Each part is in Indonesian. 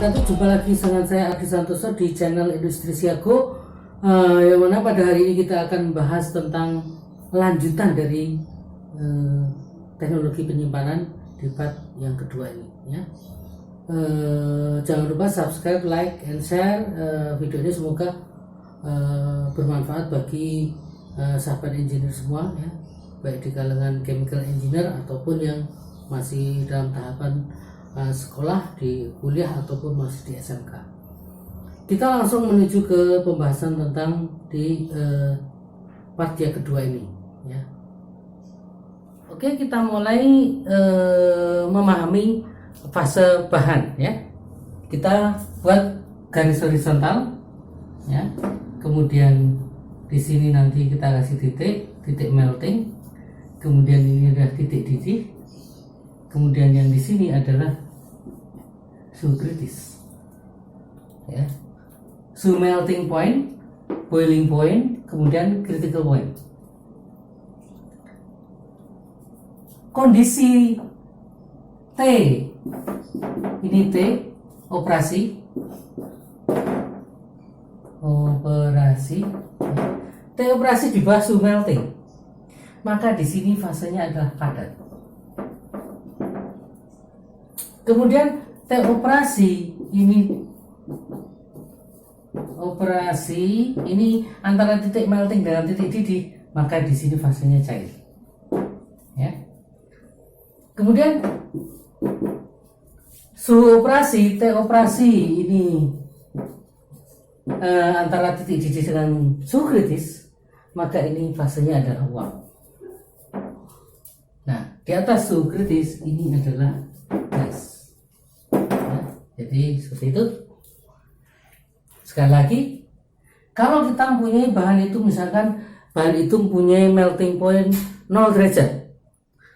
wabarakatuh. Jumpa lagi dengan saya Adi Santoso di channel Industri Siago, yang mana pada hari ini kita akan membahas tentang lanjutan dari teknologi penyimpanan di part yang kedua ini ya. Jangan lupa subscribe, like, and share video ini. Semoga bermanfaat bagi sahabat engineer semua ya, baik di kalangan chemical engineer ataupun yang masih dalam tahapan sekolah di kuliah ataupun masih di SMK. Kita langsung menuju ke pembahasan tentang di part yang kedua ini ya. Oke, kita mulai memahami fase bahan ya. Kita buat garis horizontal ya. Kemudian di sini nanti kita kasih titik melting. Kemudian ini adalah titik didih. Kemudian yang di sini adalah suhu kritis ya. Suhu melting point, boiling point, kemudian critical point. Kondisi T, ini T operasi T operasi di bawah suhu melting, maka di sini fasenya adalah padat. Kemudian T operasi ini antara titik melting dengan titik didih, maka di sini fasenya cair ya. Kemudian suhu operasi T operasi ini antara titik didih dengan suhu kritis, maka ini fasenya adalah uap. Nah, di atas suhu kritis ini adalah gas. Jadi seperti itu. Sekali lagi, kalau kita mempunyai bahan itu, misalkan bahan itu mempunyai melting point 0 derajat,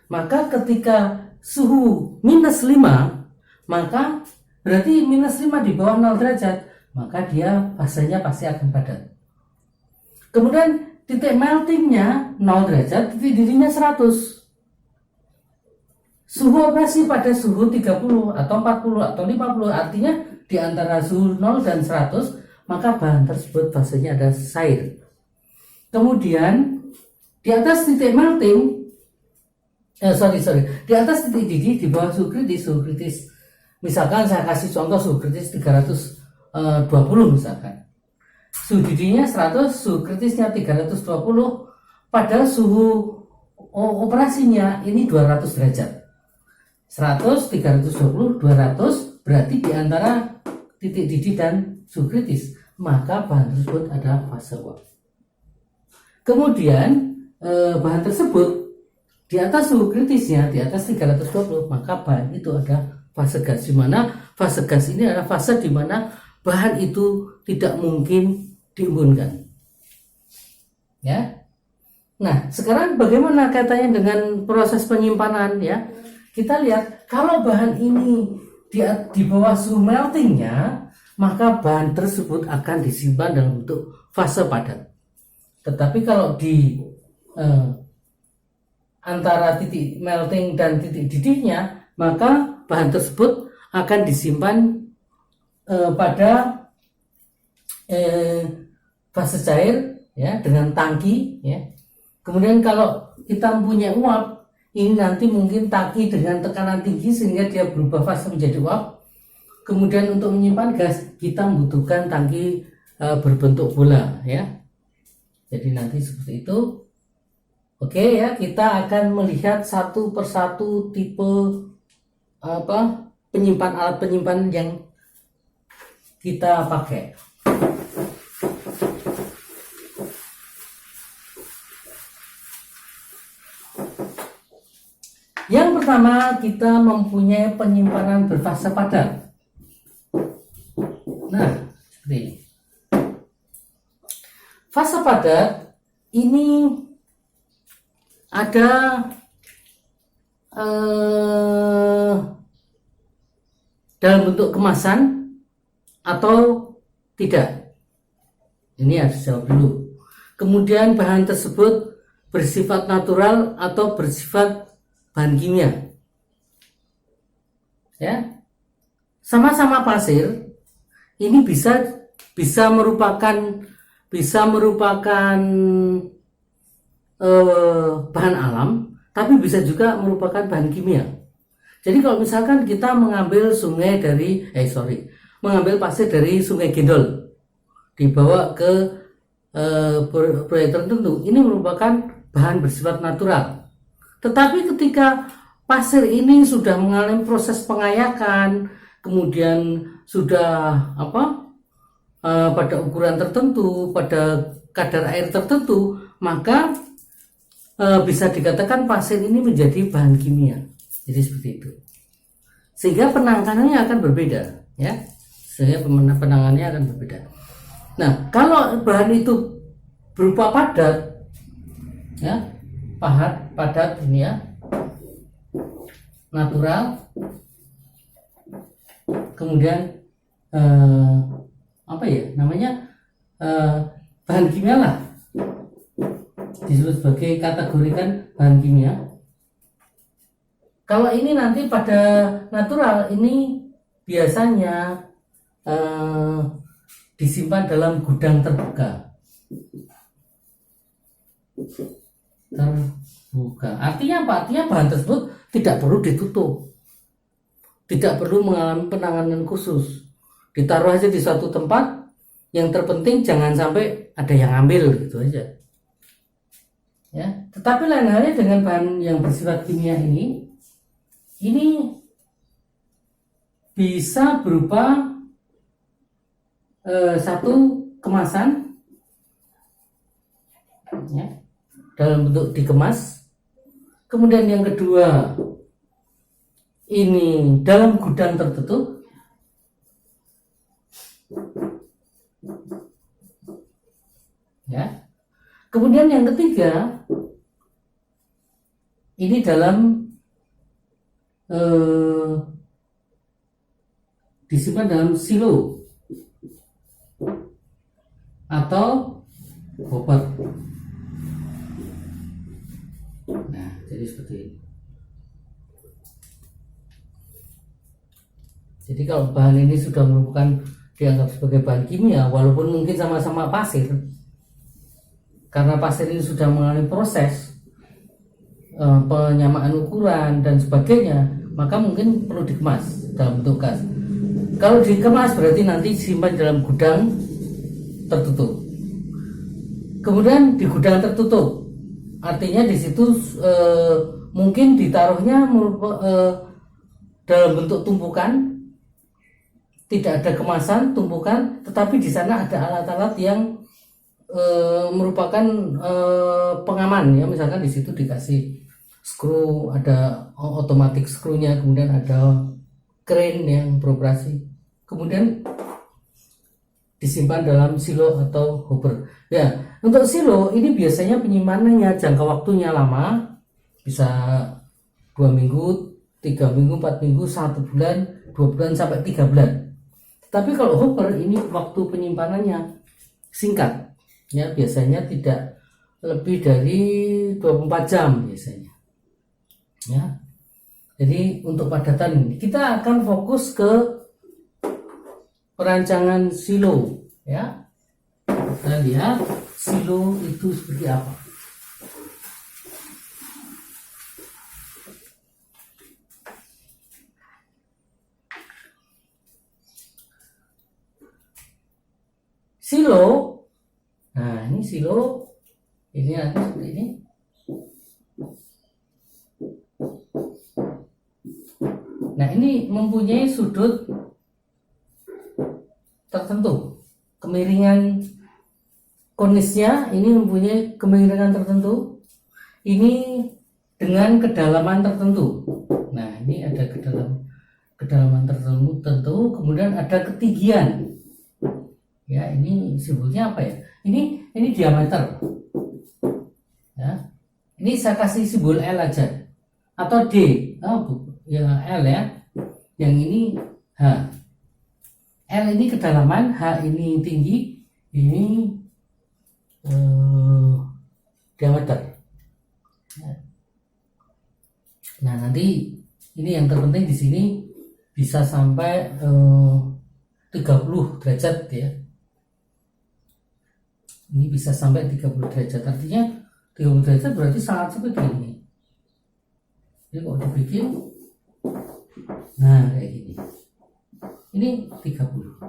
maka ketika suhu -5, maka berarti -5 di bawah 0 derajat, maka dia fasenya pasti akan padat. Kemudian titik meltingnya 0 derajat, titik didihnya 100. Suhu operasi pada suhu 30 atau 40 atau 50, artinya di antara suhu 0 dan 100, maka bahan tersebut fasenya ada cair. Kemudian di atas titik melting, di atas titik didih di bawah suhu kritis, misalkan saya kasih contoh suhu kritis 320 misalkan. Suhu didihnya 100, suhu kritisnya 320, padahal suhu operasinya ini 200 derajat. 100, 320, 200, berarti di antara titik didih dan suhu kritis, maka bahan tersebut adalah fase uap. Kemudian bahan tersebut di atas suhu kritisnya, di atas 320, maka bahan itu ada fase gas, di mana fase gas ini adalah fase di mana bahan itu tidak mungkin diembunkan. Ya. Nah, sekarang bagaimana katanya dengan proses penyimpanan ya? Kita lihat, kalau bahan ini di bawah suhu meltingnya, maka bahan tersebut akan disimpan dalam bentuk fase padat. Tetapi kalau di antara titik melting dan titik didihnya, maka bahan tersebut akan disimpan pada fase cair ya, dengan tangki ya. Kemudian kalau kita mempunyai uap, ini nanti mungkin tangki dengan tekanan tinggi sehingga dia berubah fase menjadi uap. Kemudian untuk menyimpan gas, kita membutuhkan tangki berbentuk bola ya. Jadi nanti seperti itu. Oke ya, kita akan melihat satu persatu tipe alat penyimpan yang kita pakai. Yang pertama, kita mempunyai penyimpanan berfase padat. Nah, seperti ini. Fase padat ini ada dalam bentuk kemasan atau tidak. Ini harus jawab dulu. Kemudian bahan tersebut bersifat natural atau bersifat bahan kimia. Ya. sama-sama pasir, ini bisa merupakan bahan alam, tapi bisa juga merupakan bahan kimia. Jadi kalau misalkan kita mengambil mengambil pasir dari Sungai Gendol, dibawa ke proyek tertentu, ini merupakan bahan bersifat natural. Tetapi ketika pasir ini sudah mengalami proses pengayakan, kemudian sudah pada ukuran tertentu, pada kadar air tertentu, maka bisa dikatakan pasir ini menjadi bahan kimia. Jadi seperti itu. Sehingga penanganannya akan berbeda, ya. Penanganannya akan berbeda. Nah, kalau bahan itu berupa padat, ya, padat ini ya, natural, kemudian bahan kimia lah, disebut sebagai kategorikan bahan kimia. Kalau ini nanti pada natural ini biasanya disimpan dalam gudang terbuka. Artinya apa? Artinya bahan tersebut tidak perlu ditutup, tidak perlu mengalami penanganan khusus, ditaruh aja di suatu tempat. Yang terpenting jangan sampai ada yang ambil, gitu aja. Ya, tetapi lain halnya dengan bahan yang bersifat kimia ini bisa berupa satu kemasan, ya, dalam bentuk dikemas. Kemudian yang kedua, ini dalam gudang tertutup. Ya. Kemudian yang ketiga, ini dalam disimpan dalam silo atau hopper. Nah, jadi seperti ini. Jadi kalau bahan ini sudah merupakan dianggap sebagai bahan kimia, walaupun mungkin sama-sama pasir, karena pasir ini sudah mengalami proses penyamaan ukuran dan sebagainya, maka mungkin perlu dikemas dalam bentuk gas. Kalau dikemas berarti nanti simpan dalam gudang tertutup. Kemudian di gudang tertutup, artinya di situ mungkin ditaruhnya dalam bentuk tumpukan, tidak ada kemasan, tumpukan, tetapi di sana ada alat-alat yang merupakan pengaman, ya. Misalkan di situ dikasih skru, ada otomatis skrunya, kemudian ada crane yang beroperasi, kemudian disimpan dalam silo atau hopper. Ya, untuk silo ini biasanya penyimpanannya jangka waktunya lama, bisa 2 minggu, 3 minggu, 4 minggu, 1 bulan, 2 bulan sampai 3 bulan. Tapi kalau hopper ini waktu penyimpanannya singkat, ya, biasanya tidak lebih dari 24 jam biasanya, ya. Jadi untuk padatan ini kita akan fokus ke perancangan silo, ya. Kita lihat silo itu seperti apa. Silo, nah ini silo, ini nanti seperti ini. Nah, ini mempunyai sudut tertentu, kemiringan konisnya ini mempunyai kemiringan tertentu, ini dengan kedalaman tertentu. Nah, ini ada kedalaman tertentu, kemudian ada ketinggian. Ya, ini simbolnya apa ya? Ini diameter. Ya. Ini saya kasih simbol L aja atau D. Ya L ya. Yang ini H. L ini kedalaman, H ini tinggi, ini diameter. Ya. Nah, nanti ini yang terpenting di sini bisa sampai 30 derajat ya. Ini bisa sampai 30 derajat, artinya 30 derajat berarti sangat seperti ini. Jadi kalau dibikin, nah kayak gini, ini 30.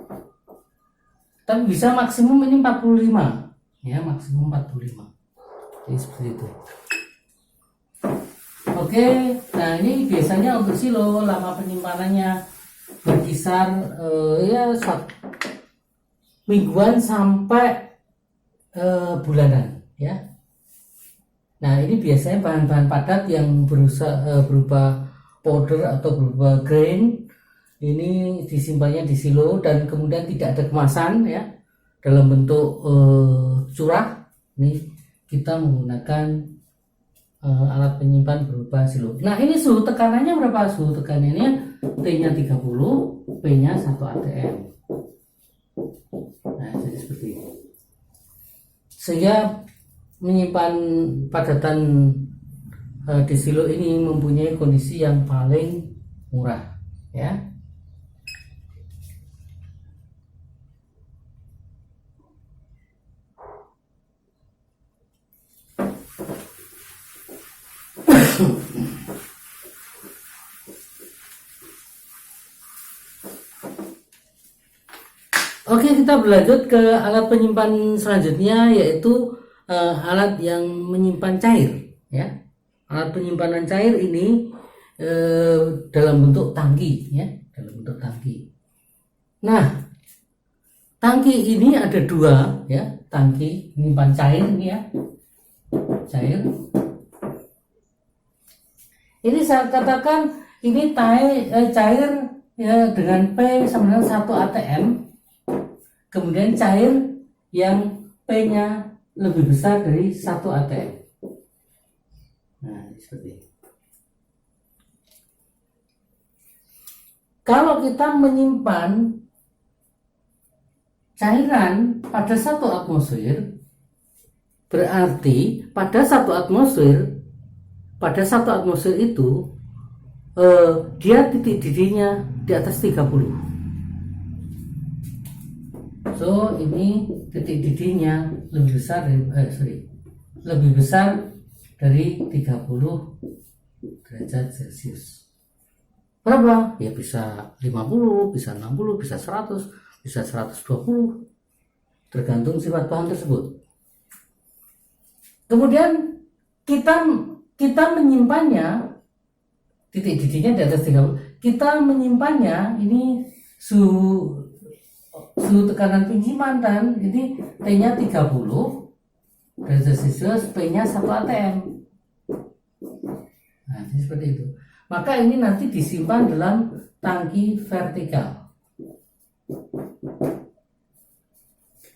Tapi bisa maksimum ini 45 ya, maksimum 45. Jadi seperti itu. Oke, nah ini biasanya untuk silo lama penyimpanannya berkisar ya mingguan sampai bulanan ya. Nah ini biasanya bahan-bahan padat yang berupa powder atau berupa grain, ini disimpannya di silo dan kemudian tidak ada kemasan ya, dalam bentuk curah. Ini kita menggunakan alat penyimpan berupa silo. Nah ini suhu tekanannya berapa? Suhu tekanannya T-nya 30, P-nya 1 atm. Nah jadi seperti ini. Sehingga menyimpan padatan di silo ini mempunyai kondisi yang paling murah ya. Oke, kita berlanjut ke alat penyimpan selanjutnya, yaitu alat yang menyimpan cair ya. Alat penyimpanan cair ini dalam bentuk tangki ya, dalam bentuk tangki. Nah, tangki ini ada dua ya, tangki menyimpan cair ini ya, cair. Ini saya katakan ini cair ya, dengan P sama dengan 1 atm. Kemudian cair yang P-nya lebih besar dari 1 atm. Nah, seperti ini. Kalau kita menyimpan cairan pada 1 atmosfer, berarti pada 1 atmosfer itu dia titik didihnya di atas 30. So ini titik didihnya lebih besar dari 30 derajat Celcius. Berapa? Ya bisa 50, bisa 60, bisa 100, bisa 120, tergantung sifat bahan tersebut. Kemudian kita menyimpannya, titik didihnya di atas 30. Kita menyimpannya ini suhu tekanan penyimpanan ini T-nya 30 derajat Celcius, P-nya 1 atm. Nah, ini seperti itu. Maka ini nanti disimpan dalam tangki vertikal.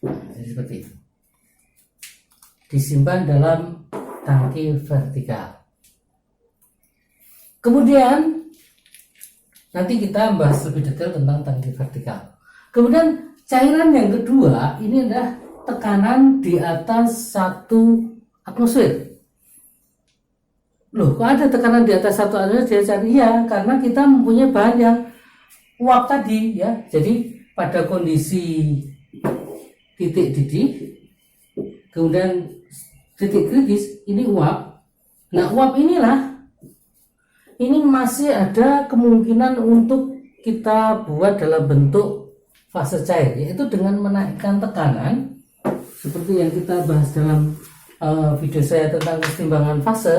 Nah, ini seperti itu. Disimpan dalam tangki vertikal. Kemudian nanti kita bahas lebih detail tentang tangki vertikal. Kemudian cairan yang kedua ini adalah tekanan di atas 1 atmosfer. Loh, kok ada tekanan di atas 1 atmosfer? Dia cari ya, karena kita mempunyai bahan yang uap tadi ya. Jadi pada kondisi titik didih, kemudian titik kritis ini uap. Nah, uap inilah ini masih ada kemungkinan untuk kita buat dalam bentuk fase cair, yaitu dengan menaikkan tekanan seperti yang kita bahas dalam video saya tentang kesetimbangan fase.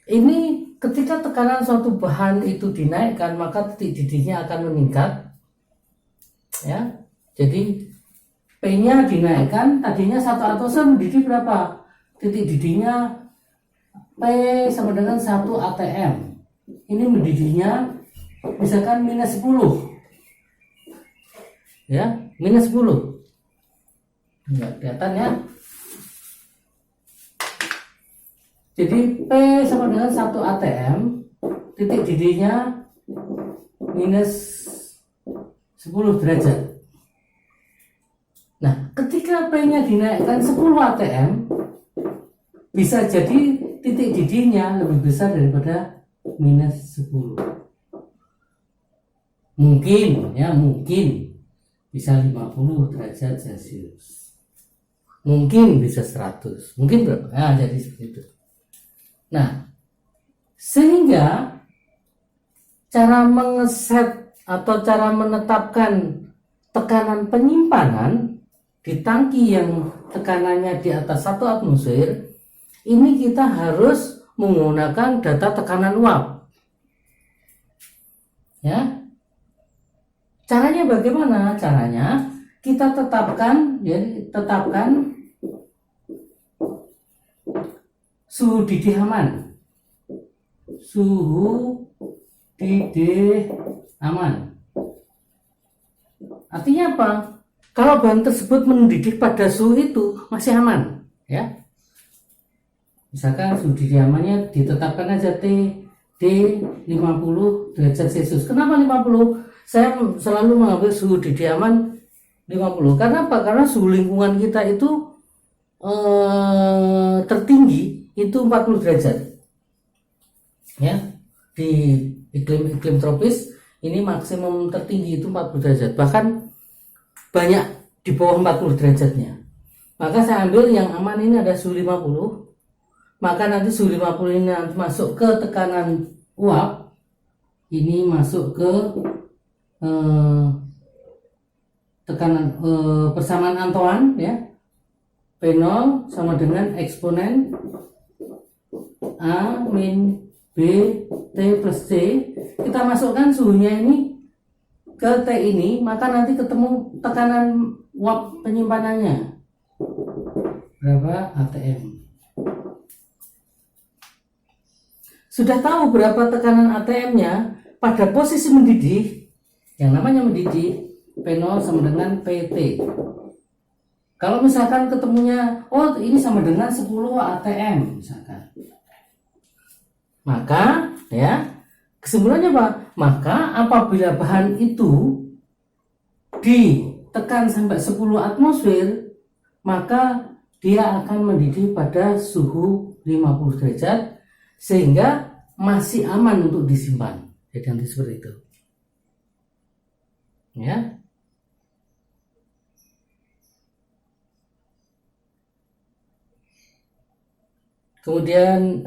Ini ketika tekanan suatu bahan itu dinaikkan, maka titik didihnya akan meningkat ya. Jadi P-nya dinaikkan, tadinya 1 atmosfer mendidih berapa? Titik didihnya P sama dengan 1 atm. Ini mendidihnya misalkan minus 10 ya, minus 10. Enggak kelihatan ya. Jadi P sama dengan 1 atm, titik didihnya minus 10 derajat. Nah, ketika P-nya dinaikkan 10 atm, bisa jadi titik didihnya lebih besar daripada minus 10. Mungkin ya, mungkin bisa 50 derajat Celcius, mungkin bisa 100, mungkin berapa, nah, jadi seperti itu. Nah, sehingga cara mengeset atau cara menetapkan tekanan penyimpanan di tangki yang tekanannya di atas 1 atmosfer, ini kita harus menggunakan data tekanan uap. Ya. Caranya bagaimana? Caranya kita tetapkan, ya, tetapkan suhu didih aman. Suhu didih aman. Artinya apa? Kalau bahan tersebut mendidih pada suhu itu masih aman, ya. Misalkan suhu didih amannya ditetapkan aja T 50 derajat Celcius. Kenapa 50? Saya selalu mengambil suhu didih aman 50. Karena apa? Karena suhu lingkungan kita itu tertinggi itu 40 derajat. Ya, di iklim tropis ini maksimum tertinggi itu 40 derajat. Bahkan banyak di bawah 40 derajatnya. Maka saya ambil yang aman ini ada suhu 50. Maka nanti suhu 50 ini nanti masuk ke tekanan uap. Ini masuk ke tekanan persamaan Antoine, ya. P0 sama dengan eksponen A min B T plus C. Kita masukkan suhunya ini ke T ini, maka nanti ketemu tekanan uap penyimpanannya berapa ATM. Sudah tahu berapa tekanan ATM-nya pada posisi mendidih, yang namanya mendidih, P0 sama dengan PT. Kalau misalkan ketemunya, oh ini sama dengan 10 ATM misalkan, maka ya kesimpulannya apa? Maka apabila bahan itu ditekan sampai 10 atmosfer, maka dia akan mendidih pada suhu 50 derajat sehingga masih aman untuk disimpan. Jadi nanti seperti itu, ya. Kemudian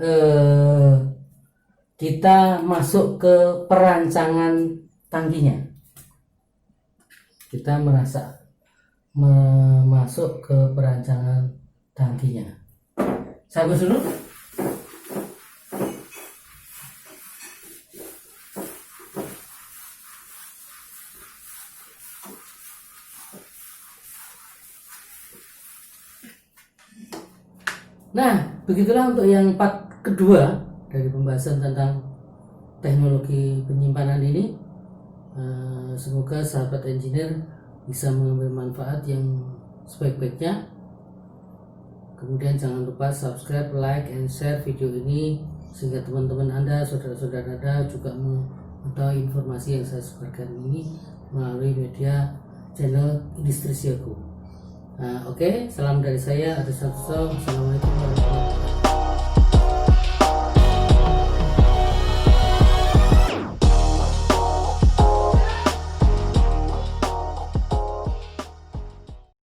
kita masuk ke perancangan tangkinya. Kita masuk ke perancangan tangkinya. Saya hapus dulu. Nah, begitulah untuk yang part kedua dari pembahasan tentang teknologi penyimpanan ini. Semoga sahabat engineer bisa mengambil manfaat yang sebaik-baiknya. Kemudian jangan lupa subscribe, like, and share video ini sehingga teman-teman Anda, saudara-saudara Anda juga mengetahui informasi yang saya sebarkan ini melalui media channel Industri Siago. Oke, salam dari saya, Adi Satso. Assalamualaikum warahmatullahi wabarakatuh.